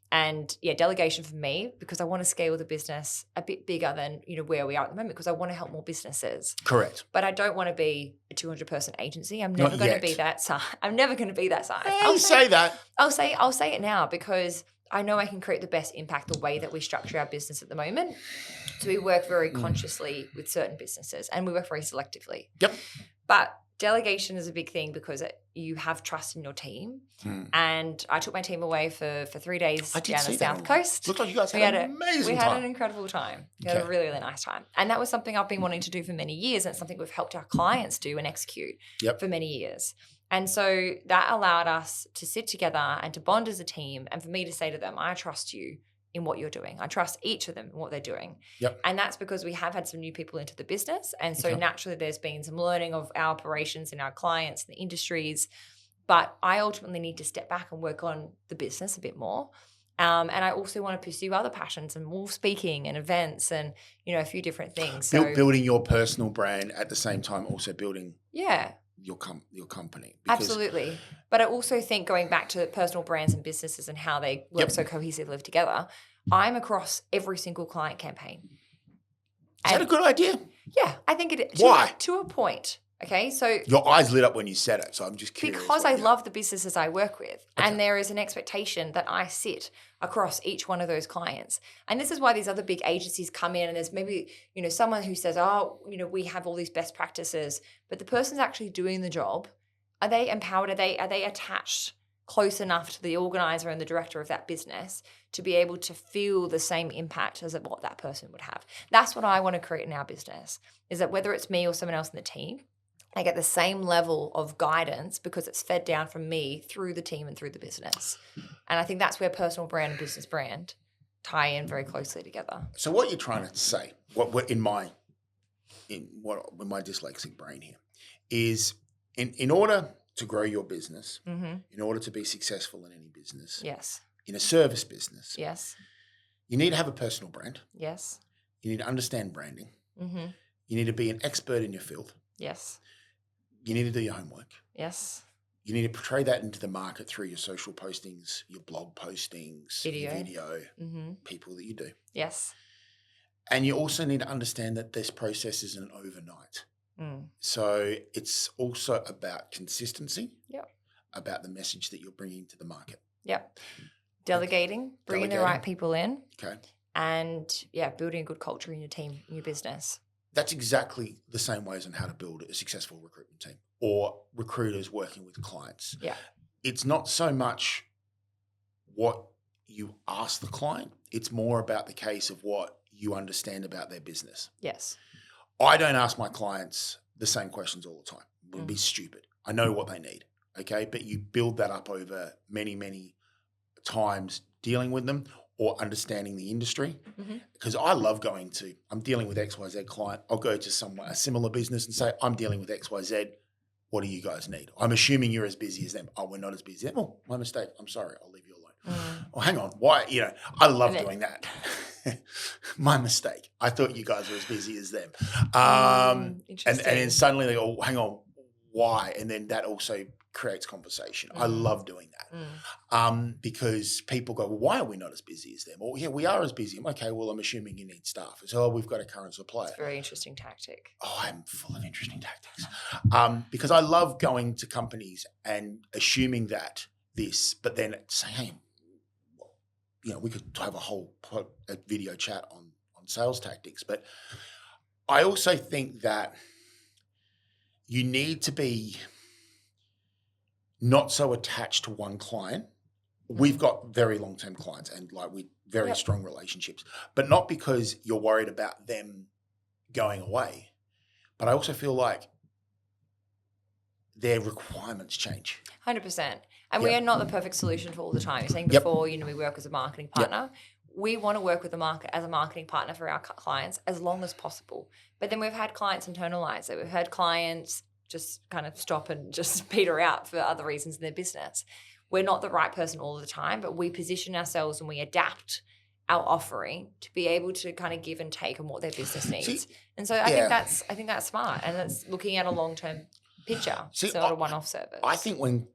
And delegation for me, because I want to scale the business a bit bigger than, where we are at the moment, because I want to help more businesses.
Correct.
But I don't want to be a 200-person agency. I'm never going to be that size. I'm never going to be that size.
I'll say that.
I'll say it now because I know I can create the best impact the way that we structure our business at the moment. So we work very consciously with certain businesses and we work very selectively. But delegation is a big thing because you have trust in your team. And I took my team away for 3 days down the South Coast.
Looked like you guys had an amazing time.
We had an incredible time. We had a really, really nice time. And that was something I've been wanting to do for many years. And it's something we've helped our clients do and execute for many years. And so that allowed us to sit together and to bond as a team and for me to say to them, I trust you in what you're doing. I trust each of them in what they're doing. And that's because we have had some new people into the business. And so naturally there's been some learning of our operations and our clients and the industries. But I ultimately need to step back and work on the business a bit more. And I also want to pursue other passions and more speaking and events and, a few different things. So
building your personal brand at the same time, also building your company.
Absolutely. But I also think going back to personal brands and businesses and how they work so cohesively together, I'm across every single client campaign.
Is that a good idea?
Yeah, I think it is.
Why?
To a point. Okay, so
your eyes lit up when you said it, so I'm just curious.
Because I love the businesses I work with, and there is an expectation that I sit across each one of those clients. And this is why these other big agencies come in, and there's maybe, someone who says, oh, we have all these best practices, but the person's actually doing the job. Are they empowered? Are they attached close enough to the organizer and the director of that business to be able to feel the same impact as what that person would have? That's what I want to create in our business, is that whether it's me or someone else in the team, I get the same level of guidance because it's fed down from me through the team and through the business. And I think that's where personal brand and business brand tie in very closely together.
So what you're trying to say, in my dyslexic brain here, is in order to grow your business, in order to be successful in any business,
yes,
in a service business,
yes,
you need to have a personal brand.
Yes.
You need to understand branding. You need to be an expert in your field.
Yes.
You need to do your homework.
Yes.
You need to portray that into the market through your social postings, your blog postings, your video, people that you do.
Yes.
And you also need to understand that this process isn't overnight. So it's also about consistency, about the message that you're bringing to the market.
Delegating, bringing the right people in.
Okay.
And building a good culture in your team, in your business.
That's exactly the same ways on how to build a successful recruitment team or recruiters working with clients.
Yeah.
It's not so much what you ask the client. It's more about the case of what you understand about their business.
Yes.
I don't ask my clients the same questions all the time. It would be stupid. I know what they need, okay? But you build that up over many, many times dealing with them or understanding the industry. Because I love I'm dealing with XYZ client. I'll go to a similar business and say, I'm dealing with XYZ. What do you guys need? I'm assuming you're as busy as them. Oh, we're not as busy. Oh, my mistake. I'm sorry. I'll leave you alone. Oh, hang on. Why? I love doing that. My mistake. I thought you guys were as busy as them. And then suddenly they go, oh, hang on. Why? And then that also creates conversation. I love doing that because people go, well, why are we not as busy as them? Or we are as busy. Okay, well, I'm assuming you need staff. So we've got a current supplier.
It's a very interesting tactic.
Oh, I'm full of interesting tactics because I love going to companies and assuming that but then saying, hey, we could have a video chat on sales tactics. But I also think that you need to be not so attached to one client. We've got very long-term clients and with very strong relationships, but not because you're worried about them going away. But I also feel like their requirements change.
100%. And we are not the perfect solution for all the time. You're saying before, we work as a marketing partner. We want to work with the market as a marketing partner for our clients as long as possible. But then we've had clients internalize it. We've had clients just kind of stop and just peter out for other reasons in their business. We're not the right person all the time, but we position ourselves and we adapt our offering to be able to kind of give and take on what their business needs. And so I think that's smart, and it's looking at a long-term picture. It's not a one-off service.
I think when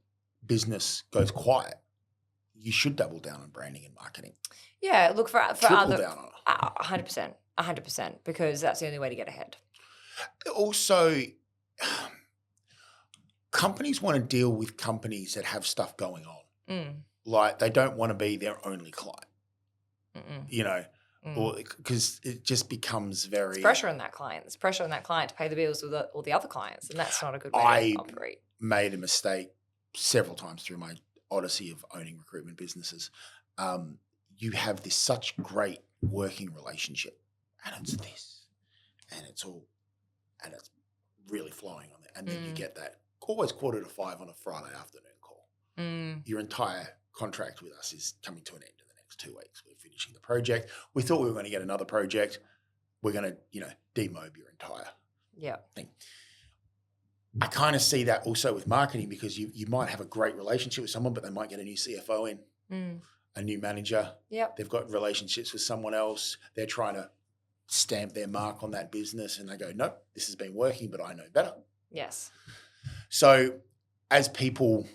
business goes quiet, you should double down on branding and marketing.
Yeah, look for
Triple
other
down on it.
100%, because that's the only way to get ahead.
Also, companies want to deal with companies that have stuff going on. Like they don't want to be their only client, or because it just becomes very...
There's pressure on that client. There's pressure on that client to pay the bills with all the other clients, and that's not a good way to operate.
I made a mistake several times through my odyssey of owning recruitment businesses. You have this such great working relationship, and it's this, and it's really flowing on it, and then you get that always 4:45 on a Friday afternoon call. Your entire contract with us is coming to an end in the next 2 weeks. We're finishing the project. We thought we were going to get another project. We're going to, demob your entire thing. I kind of see that also with marketing, because you might have a great relationship with someone, but they might get a new CFO in, a new manager. They've got relationships with someone else. They're trying to stamp their mark on that business, and they go, nope, this has been working, but I know better.
Yes.
So as people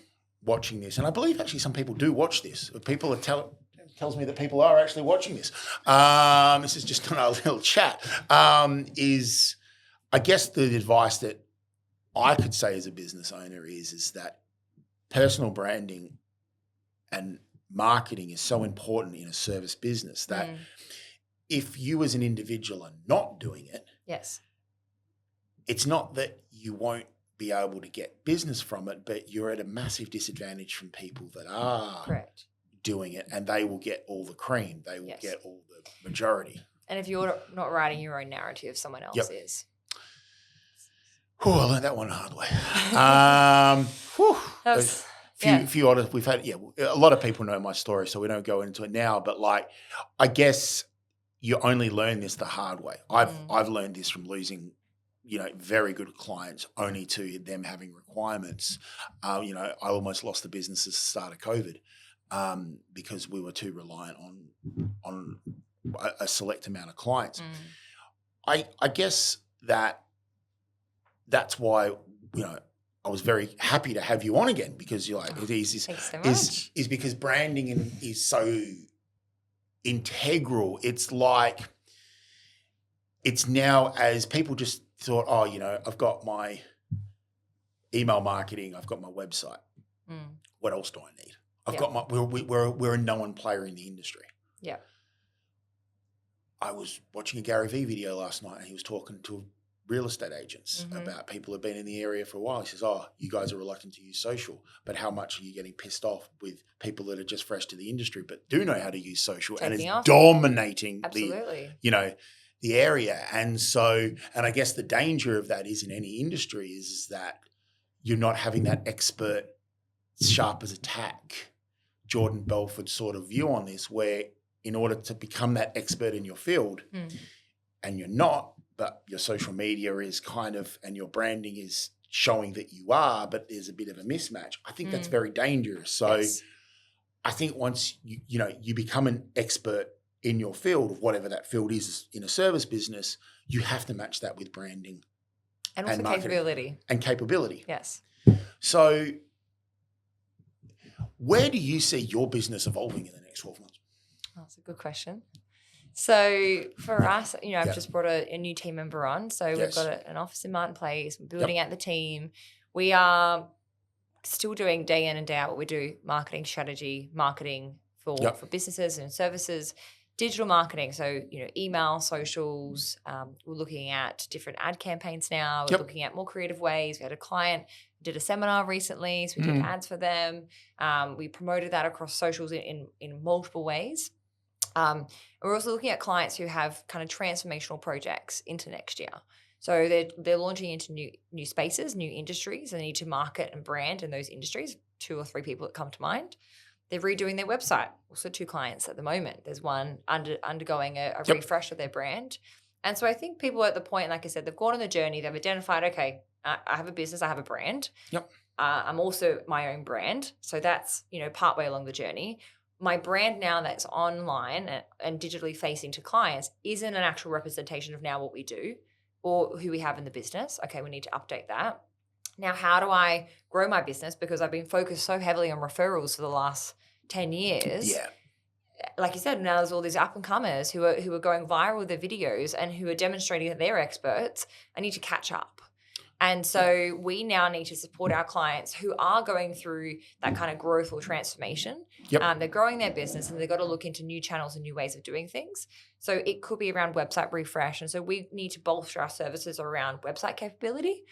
watching this, and I believe actually some people do watch this, people tells me that people are actually watching this. This is just on our little chat, is I guess the advice that I could say as a business owner is that personal branding and marketing is so important in a service business that if you as an individual are not doing it,
yes,
it's not that you won't be able to get business from it, but you're at a massive disadvantage from people that are
correct.
doing it, and they will get all the cream. They will get all the majority.
And if you're not writing your own narrative, someone else is.
Oh, I learned that one the hard way. Few others we've had. Yeah, a lot of people know my story, so we don't go into it now. But like, I guess you only learn this the hard way. I've learned this from losing, very good clients only to them having requirements. I almost lost the business at the start of COVID because we were too reliant on a select amount of clients. I guess that's why I was very happy to have you on again, because you're like, is because branding is so integral. It's like, it's now, as people just thought, I've got my email marketing, I've got my website. What else do I need? I've got my, we're a known player in the industry.
Yeah.
I was watching a Gary Vee video last night, and he was talking to real estate agents about people who've been in the area for a while. He says, you guys are reluctant to use social, but how much are you getting pissed off with people that are just fresh to the industry but do know how to use social and is dominating the area. And so, and I guess the danger of that is in any industry is that you're not having that expert, sharp as a tack, Jordan Belford sort of view on this, where in order to become that expert in your field, and you're not, but your social media is and your branding is showing that you are, but there's a bit of a mismatch. I think that's very dangerous. So I think once you become an expert in your field, of whatever that field is in a service business, you have to match that with branding.
And also capability.
And capability.
Yes.
So where do you see your business evolving in the next 12 months?
Oh, that's a good question. So for us, I've just brought a new team member on. So we've got an office in Martin Place. We're building out the team. We are still doing day in and day out what we do: marketing strategy, marketing for businesses and services, digital marketing. So, email, socials. We're looking at different ad campaigns now. We're looking at more creative ways. We had a client did a seminar recently, so we did ads for them. We promoted that across socials in multiple ways. We're also looking at clients who have kind of transformational projects into next year. So they're launching into new spaces, new industries, and they need to market and brand in those industries. 2 or 3 people that come to mind. They're redoing their website. Also 2 clients at the moment. There's one undergoing a refresh of their brand. And so I think people are at the point, like I said, they've gone on the journey. They've identified, okay, I have a business, I have a brand. I'm also my own brand. So that's, partway along the journey. My brand now that's online and digitally facing to clients isn't an actual representation of now what we do or who we have in the business. Okay, we need to update that. Now, how do I grow my business? Because I've been focused so heavily on referrals for the last 10 years.
Yeah.
Like you said, now there's all these up-and-comers who are going viral with their videos and who are demonstrating that they're experts. I need to catch up. And so we now need to support our clients who are going through that kind of growth or transformation. They're growing their business and they've got to look into new channels and new ways of doing things. So it could be around website refresh. And so we need to bolster our services around website capability.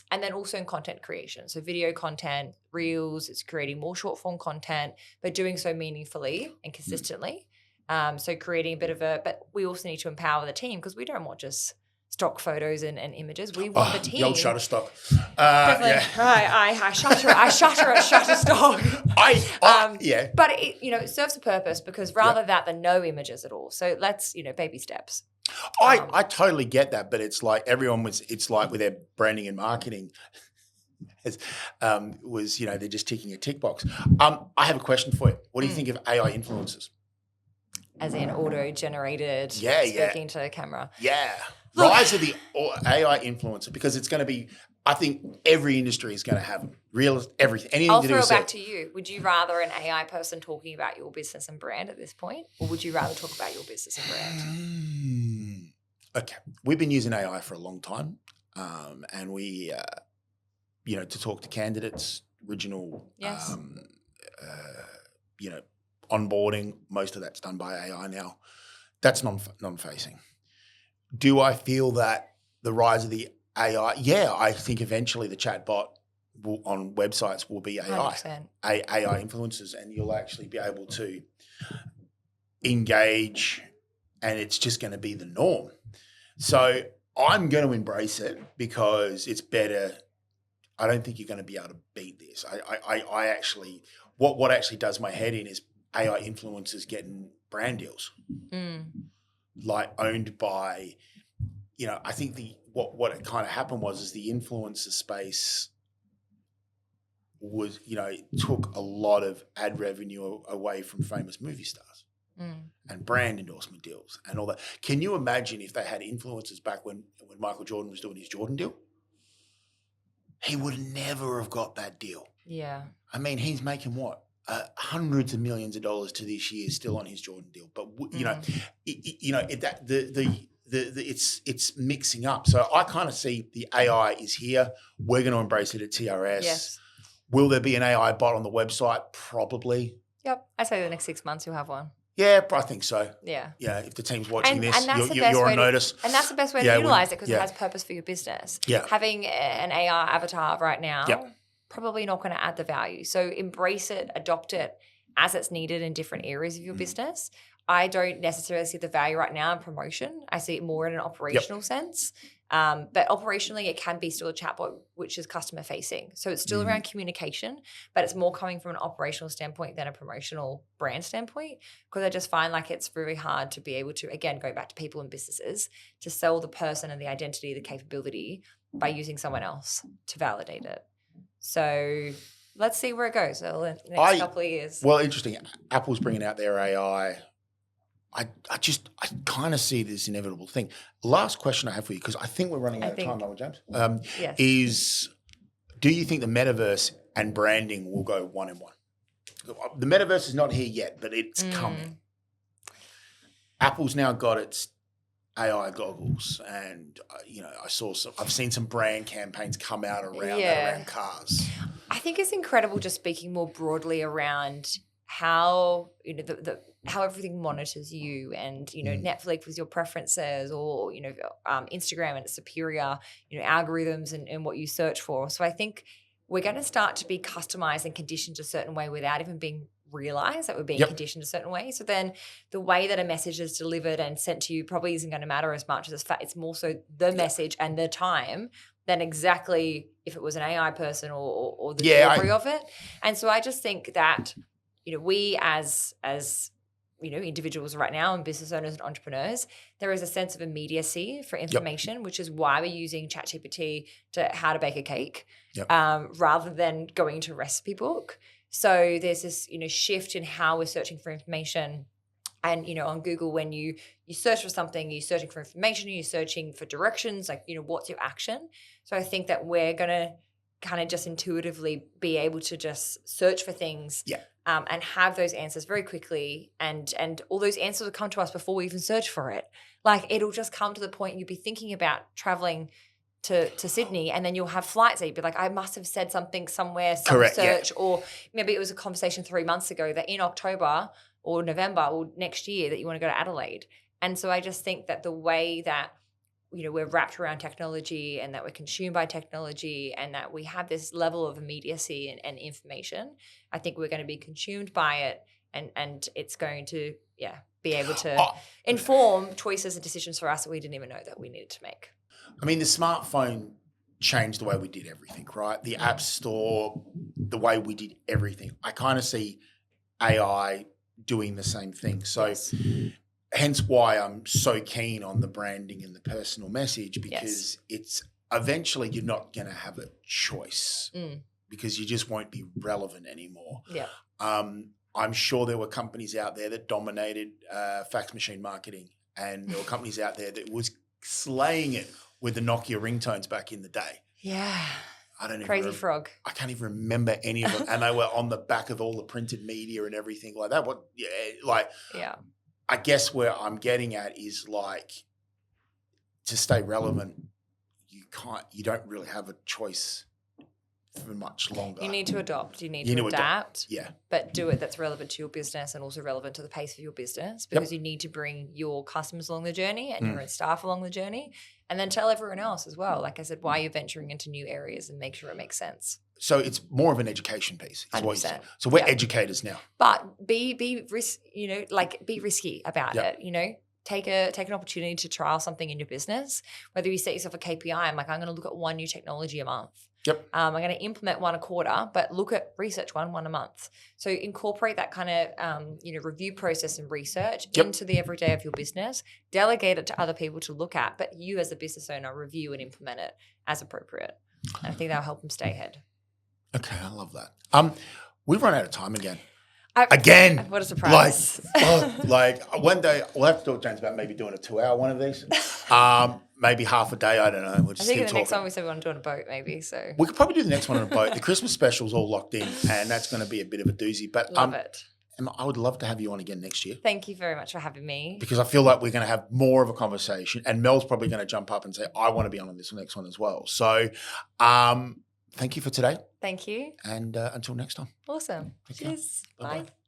And then also in content creation. So video content, reels, it's creating more short form content, but doing so meaningfully and consistently. So creating a bit of but we also need to empower the team because we don't want just stock photos and images. We want the team.
The old Shutterstock.
Definitely. I shutter at Shutterstock.
Yeah.
But it serves a purpose because rather that than no images at all. So let's, baby steps.
I totally get that, but it's like it's like with their branding and marketing they're just ticking a tick box. I have a question for you. What do you think of AI influencers?
As in auto-generated speaking to the camera.
Yeah. Rise of the AI influencer, because it's going to be, I think every industry is going to have them. Everything. Anything
I'll
to do
throw
with
it back to you. Would you rather an AI person talking about your business and brand at this point, or would you rather talk about your business and brand?
Okay. We've been using AI for a long time, and we to talk to candidates, original,
Yes.
onboarding. Most of that's done by AI now. That's non-facing. Do I feel that the rise of the AI? Yeah, I think eventually the chatbot on websites will be AI,
100%.
AI influencers, and you'll actually be able to engage, and it's just going to be the norm. So I'm going to embrace it because it's better. I don't think you're going to be able to beat this. I actually, what actually does my head in is AI influencers getting brand deals, like owned by, I think what it kind of happened was the influencer space was, it took a lot of ad revenue away from famous movie stars and brand endorsement deals and all that. Can you imagine if they had influencers back when Michael Jordan was doing his Jordan deal? He would never have got that deal. Yeah. I mean, he's making what? Hundreds of millions of dollars to this year still on his Jordan deal. But, it's mixing up. So I kind of see the AI is here. We're going to embrace it at TRS.
Yes.
Will there be an AI bot on the website? Probably.
Yep. I'd say the next 6 months you'll have one.
Yeah, I think so.
Yeah.
Yeah, if the team's watching
and
this,
that's
you're on notice.
And that's the best way to utilize it because it has purpose for your business.
Yeah.
Having an AI avatar right now, probably not going to add the value. So embrace it, adopt it as it's needed in different areas of your business. I don't necessarily see the value right now in promotion. I see it more in an operational sense. But operationally, it can be still a chatbot, which is customer facing. So it's still around communication, but it's more coming from an operational standpoint than a promotional brand standpoint. Because I just find like it's very hard to be able to, again, go back to people and businesses, to sell the person and the identity, the capability by using someone else to validate it. So let's see where it goes the next couple of years.
Well, interesting. Apple's bringing out their AI. I kind of see this inevitable thing. Last question I have for you, because I think we're running out of time, aren't we, James?
Yes.
Is, do you think the metaverse and branding will go one in one? The metaverse is not here yet, but it's coming. Apple's now got its AI goggles, and I've seen some brand campaigns come out around that, around cars.
I think it's incredible just speaking more broadly around how how everything monitors you, and Netflix with your preferences, or Instagram and its superior algorithms and what you search for. So I think we're going to start to be customized and conditioned a certain way without even being realized that we're being conditioned a certain way. So then the way that a message is delivered and sent to you probably isn't going to matter as much as it's more so the message and the time than exactly if it was an AI person or the delivery of it. And so I just think that we as individuals right now and business owners and entrepreneurs, there is a sense of immediacy for information, which is why we're using ChatGPT to how to bake a cake rather than going to a recipe book. So there's this, shift in how we're searching for information. And, on Google, when you search for something, you're searching for information, you're searching for directions, like, what's your action? So I think that we're going to kind of just intuitively be able to just search for things and have those answers very quickly. And all those answers will come to us before we even search for it. Like, it'll just come to the point you'll be thinking about traveling to Sydney, and then you'll have flights that you'd be like, I must have said something somewhere, search, or maybe it was a conversation 3 months ago that in October or November or next year that you want to go to Adelaide. And so I just think that the way that we're wrapped around technology and that we're consumed by technology and that we have this level of immediacy and information, I think we're going to be consumed by it, and it's going to be able to inform choices and decisions for us that we didn't even know that we needed to make.
I mean, the smartphone changed the way we did everything, right? The app store, the way we did everything. I kind of see AI doing the same thing. So hence why I'm so keen on the branding and the personal message, because it's eventually you're not going to have a choice because you just won't be relevant anymore.
Yeah.
I'm sure there were companies out there that dominated fax machine marketing, and there were companies out there that was slaying it with the Nokia ringtones back in the day.
Yeah.
I don't even
Crazy Frog.
I can't even remember any of them. And they were on the back of all the printed media and everything like that. I guess where I'm getting at is, like, to stay relevant, you don't really have a choice for much longer.
You need to adopt. You need to adapt.
Yeah.
But do it that's relevant to your business and also relevant to the pace of your business, because you need to bring your customers along the journey and your own staff along the journey, and then tell everyone else as well, like I said, why you're venturing into new areas and make sure it makes sense.
So it's more of an education piece, is
100%.
what you're saying. So we're educators now.
But be risky about it, Take an opportunity to trial something in your business, whether you set yourself a KPI. I'm going to look at one new technology a month.
Yep.
I'm going to implement one a quarter, but research one a month. So incorporate that kind of, review process and research into the everyday of your business. Delegate it to other people to look at, but you as a business owner review and implement it as appropriate. And I think that'll help them stay ahead.
Okay, I love that. We've run out of time again.
Again. What a surprise.
Like one day, we'll have to talk to James about maybe doing a 2-hour one of these. Maybe half a day, I don't know. We'll just
I think the next one we said we want to do on a boat maybe. So
we could probably do the next one on a boat. The Christmas special's all locked in and that's going to be a bit of a doozy. But
love it.
Emma, I would love to have you on again next year.
Thank you very much for having me.
Because I feel like we're going to have more of a conversation and Mel's probably going to jump up and say, I want to be on this next one as well. So thank you for today.
Thank you.
And until next time.
Awesome. Cheers. Bye.